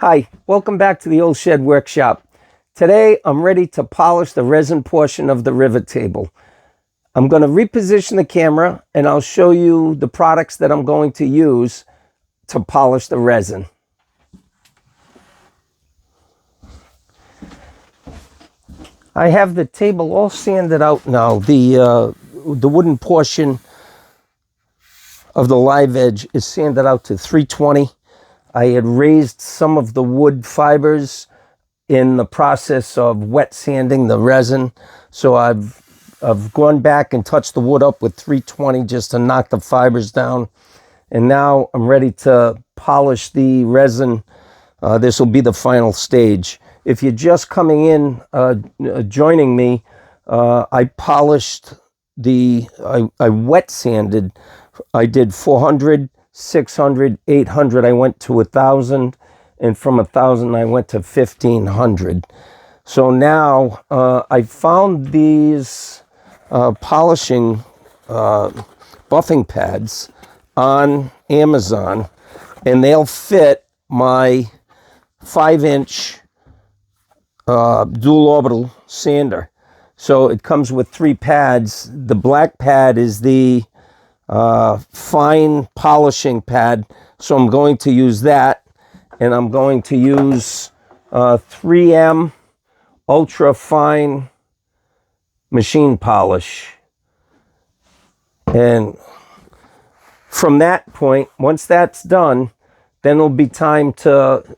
Hi, welcome back to the Old Shed Workshop. Today I'm ready to polish the resin portion of the rivet table. I'm going to reposition the camera and I'll show you the products that I'm going to use to polish the resin. I have the table all sanded out now. The wooden portion of the live edge is sanded out to 320. I had raised some of the wood fibers in the process of wet sanding the resin. So I've gone back and touched the wood up with 320 just to knock the fibers down. And now I'm ready to polish the resin. This will be the final stage. If you're just coming in, joining me, I polished I wet sanded. I did 400, 600, 800. I went to 1,000, and from 1,000 I went to 1,500. So now I found these polishing buffing pads on Amazon, and they'll fit my 5-inch dual orbital sander. So it comes with 3 pads. The black pad is the fine polishing pad, so I'm going to use that, and I'm going to use 3M Ultrafine machine polish. And from that point, once that's done, then it'll be time to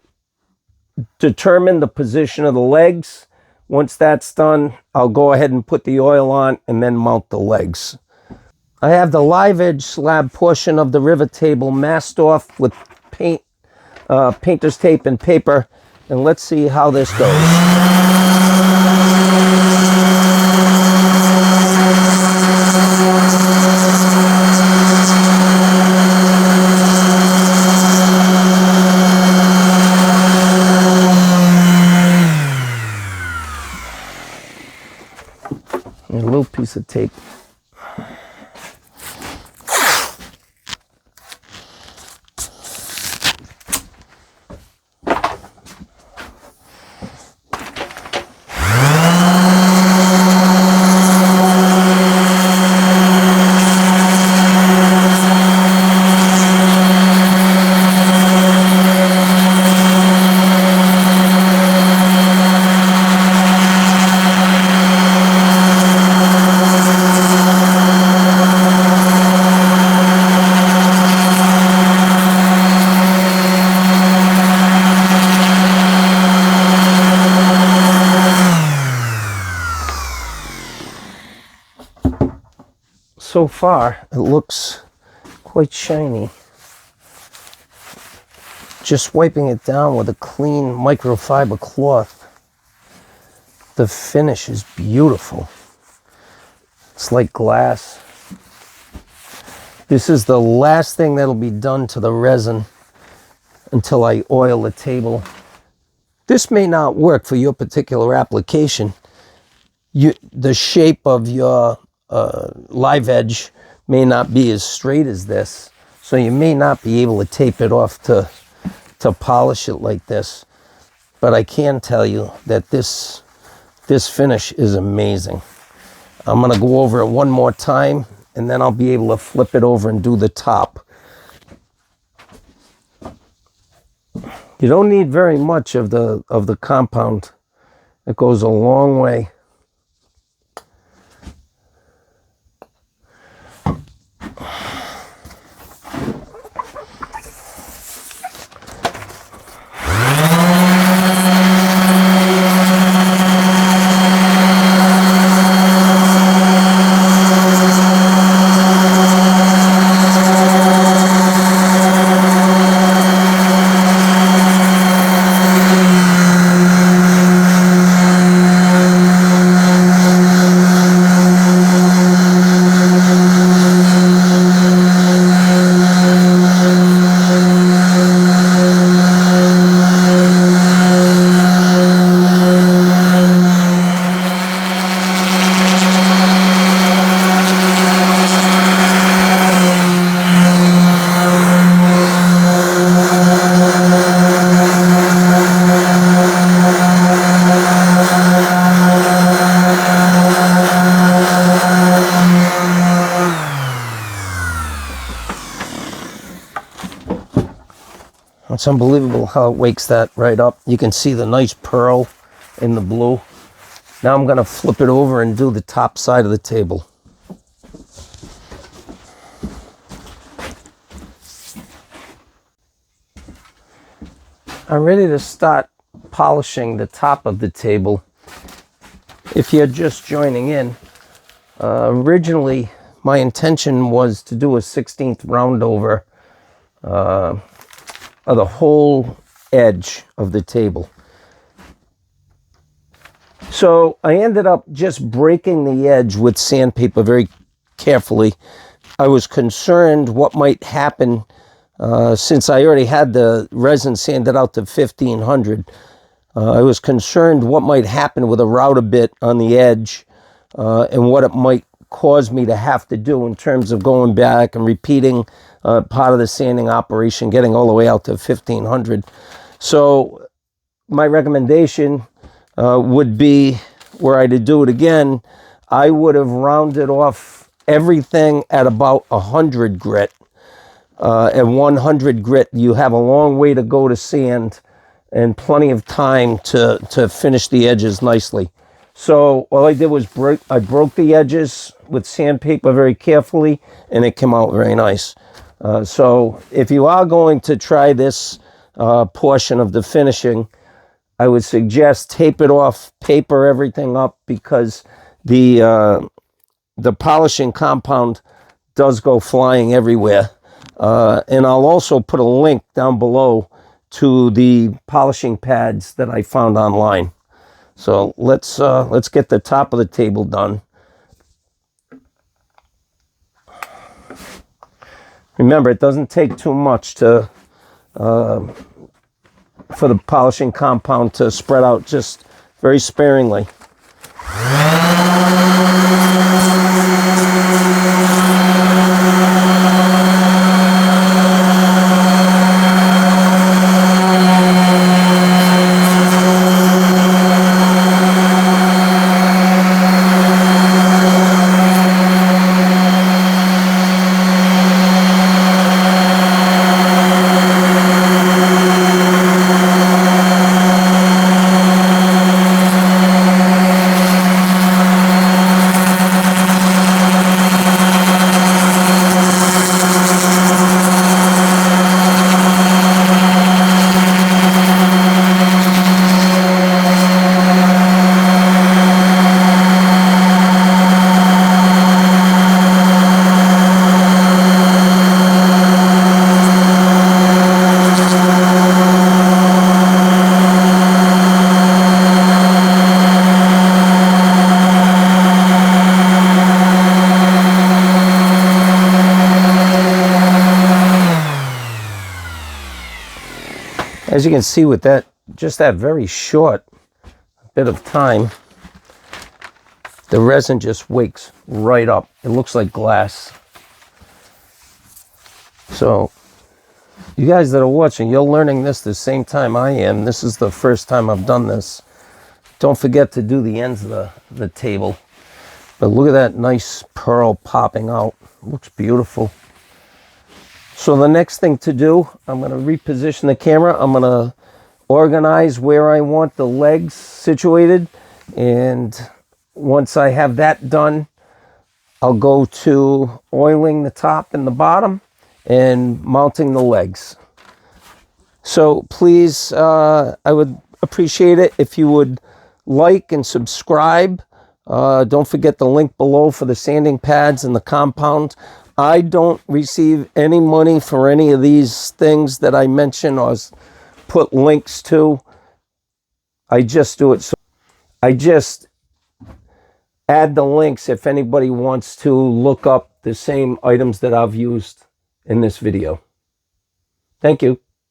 determine the position of the legs. Once that's done, I'll go ahead and put the oil on and then mount the legs. I have the live edge slab portion of the rivet table masked off with paint, painter's tape and paper, and let's see how this goes. And a little piece of tape. So far, it looks quite shiny. Just wiping it down with a clean microfiber cloth, the finish is beautiful. It's like glass. This is the last thing that'll be done to the resin until I oil the table. This may not work for your particular application. The shape of your live edge may not be as straight as this, so you may not be able to tape it off to polish it like this. But I can tell you that this finish is amazing. I'm going to go over it one more time, and then I'll be able to flip it over and do the top. You don't need very much of the compound. It goes a long way. It's unbelievable how it wakes that right up. You can see the nice pearl in the blue. Now I'm going to flip it over and do the top side of the table. I'm ready to start polishing the top of the table. If you're just joining in, originally my intention was to do a 16th round over of the whole edge of the table. So I ended up just breaking the edge with sandpaper very carefully. I was concerned what might happen since I already had the resin sanded out to 1500. I was concerned what might happen with a router bit on the edge and what it might cause me to have to do in terms of going back and repeating part of the sanding operation, getting all the way out to 1500. So my recommendation would be, were I to do it again, I would have rounded off everything at about 100 grit. At 100 grit, you have a long way to go to sand and plenty of time to finish the edges nicely. So all I did was I broke the edges with sandpaper very carefully, and it came out very nice. So if you are going to try this portion of the finishing, I would suggest tape it off, paper everything up, because the polishing compound does go flying everywhere. And I'll also put a link down below to the polishing pads that I found online. So let's get the top of the table done. Remember, it doesn't take too much to for the polishing compound to spread out, just very sparingly. As you can see, with that, just that very short bit of time, the resin just wakes right up. It looks like glass. So you guys that are watching, you're learning this the same time I am. This is the first time I've done this. Don't forget to do the ends of the table. But look at that nice pearl popping out. Looks beautiful. So the next thing to do, I'm going to reposition the camera. I'm going to organize where I want the legs situated. And once I have that done, I'll go to oiling the top and the bottom and mounting the legs. So please, I would appreciate it if you would like and subscribe. Don't forget the link below for the sanding pads and the compound. I don't receive any money for any of these things that I mention or put links to. I just do it. So I just add the links if anybody wants to look up the same items that I've used in this video. Thank you.